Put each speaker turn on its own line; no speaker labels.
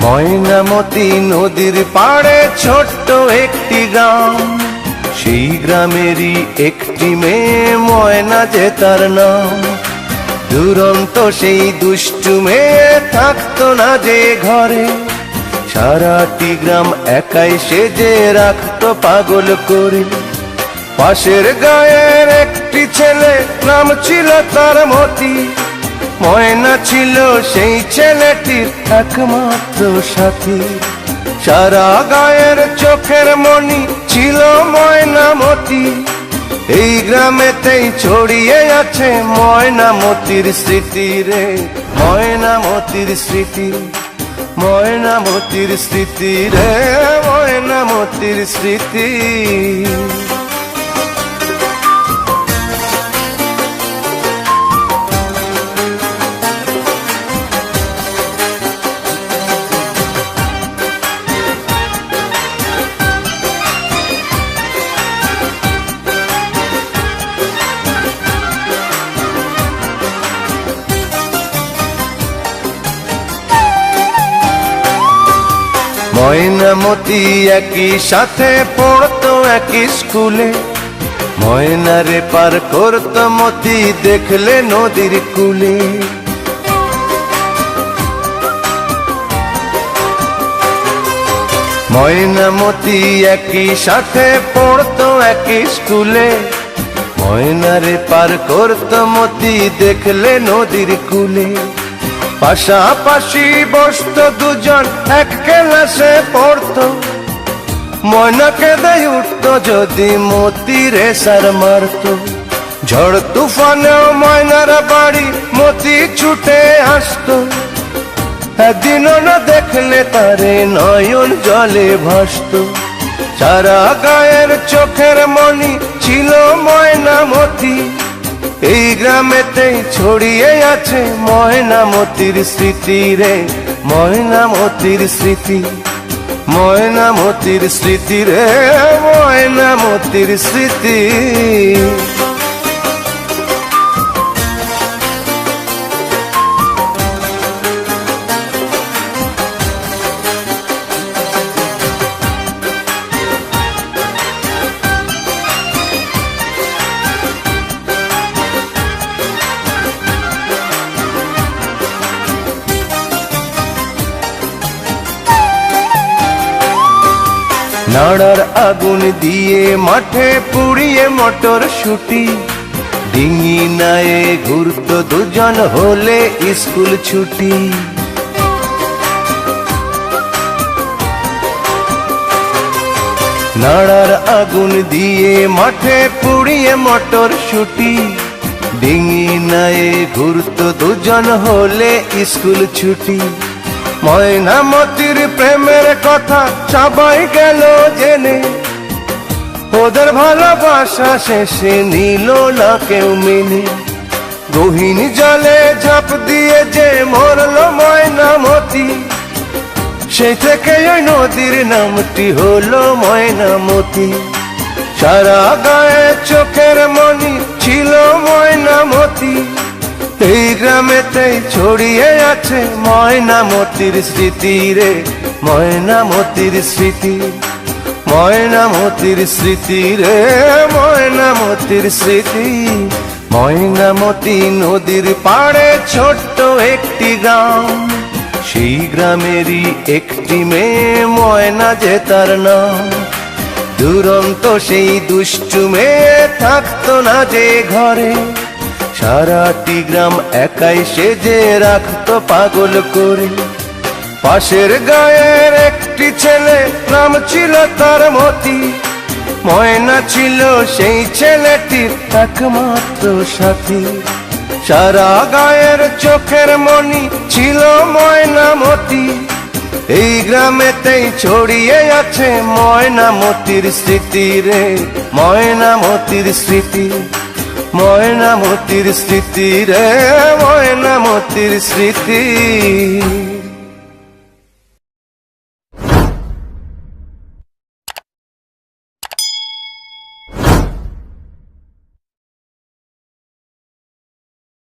ময়নামতি নদীর পাড়ে ছোট্ট একটি গ্রাম, সেই গ্রামেরই একটি মেয়ে ময়না যে তার নাম। দুরন্ত সেই দুষ্টু মেয়ে থাকতো না যে ঘরে, সারাটি গ্রাম একাই সেজে রাখতো পাগল করে। পাশের গায়ের একটি ছেলে, নাম ছিল তার মতি। ময়না ছিল সেই ছেলেটির একমাত্র সাথী। সারা গায়ের চোখের মনি ছিল ময়নামতি। এই গ্রামেতেই ছড়িয়ে আছে ময়নামতির স্মৃতি রে, ময়নামতির স্মৃতি, ময়নামতির স্মৃতি রে, ময়নামতির স্মৃতি। ময়নামতি একই সাথে পড়তো একই স্কুলে। ময়নারে পার করতো মতি দেখলে নদীর কূলে। ময়নামতি একই সাথে পড়তো একই স্কুলে। ময়নারে পার করতো মতি দেখলে নদীর কূলে। পাশাপাশি বসতো দুজন, এক ক্লাসে পড়তো। ময়না কেঁদে উঠতো যদি মতি রেসার মারতো। ঝড় তুফানেও ময়নার বাড়ি মতি ছুটে আসতো। একদিনও না দেখলে তারে নয়ন জলে ভাসতো। সারা গায়ের চোখের মনি ছিল ময়নামতি। এই গ্রামেতেই ছড়িয়ে আছে ময়নামতির স্মৃতি রে, ময়নামতির স্মৃতি, ময়নামতির স্মৃতি রে, ময়নামতির স্মৃতি। নাড়ার আগুন দিয়ে মাঠে পুড়িয়ে মটর শুটি। ডিঙি নায়ে ঘুরতো দুজন হলে স্কুল ছুটি। নাড়ার আগুন দিয়ে মাঠে পুড়িয়ে মটর শুটি। ডিঙি নায়ে ঘুরতো দুজন হলে স্কুল ছুটি। ময়নামতির প্রেমের কথা সবাই গেল জেনে। ওদের ভালোবাসা শেষে নিল না কেউ মেনে। গহীন জলে ঝাঁপ দিয়ে যে মরল ময়নামতি, সেই থেকে ওই নদীর নামটি হলো ময়নামতি। সারা গায়ে চোখের মনি ছিল ময়নামতি। এই গ্রামেতেই ছড়িয়ে আছে ময়নামতির স্মৃতি রে, ময়নামতির স্মৃতি, ময়নামতির স্মৃতি রে, ময়নামতির স্মৃতি। ময়নামতি নদীর পাড়ে ছোট্ট একটি গ্রাম, সেই গ্রামেরই একটি মেয়ে ময়না যে তার নাম। দুরন্ত সেই দুষ্টু মেয়ে থাকতো না যে ঘরে, সারাটি গ্রাম একাই সেজে রাখতো পাগল করে। পাশের গায়ের একটি ছেলে, নাম ছিল তার মতি। ময়না ছিল সেই ছেলেটির একমাত্র সাথী। সারা গায়ের চোখের মনি ছিল ময়নামতি। এই গ্রামেতেই ছড়িয়ে আছে ময়নামতির স্মৃতি রে, ময়নামতির স্মৃতি, ময়নামতির স্মৃতি রে, ময়নামতির স্মৃতি।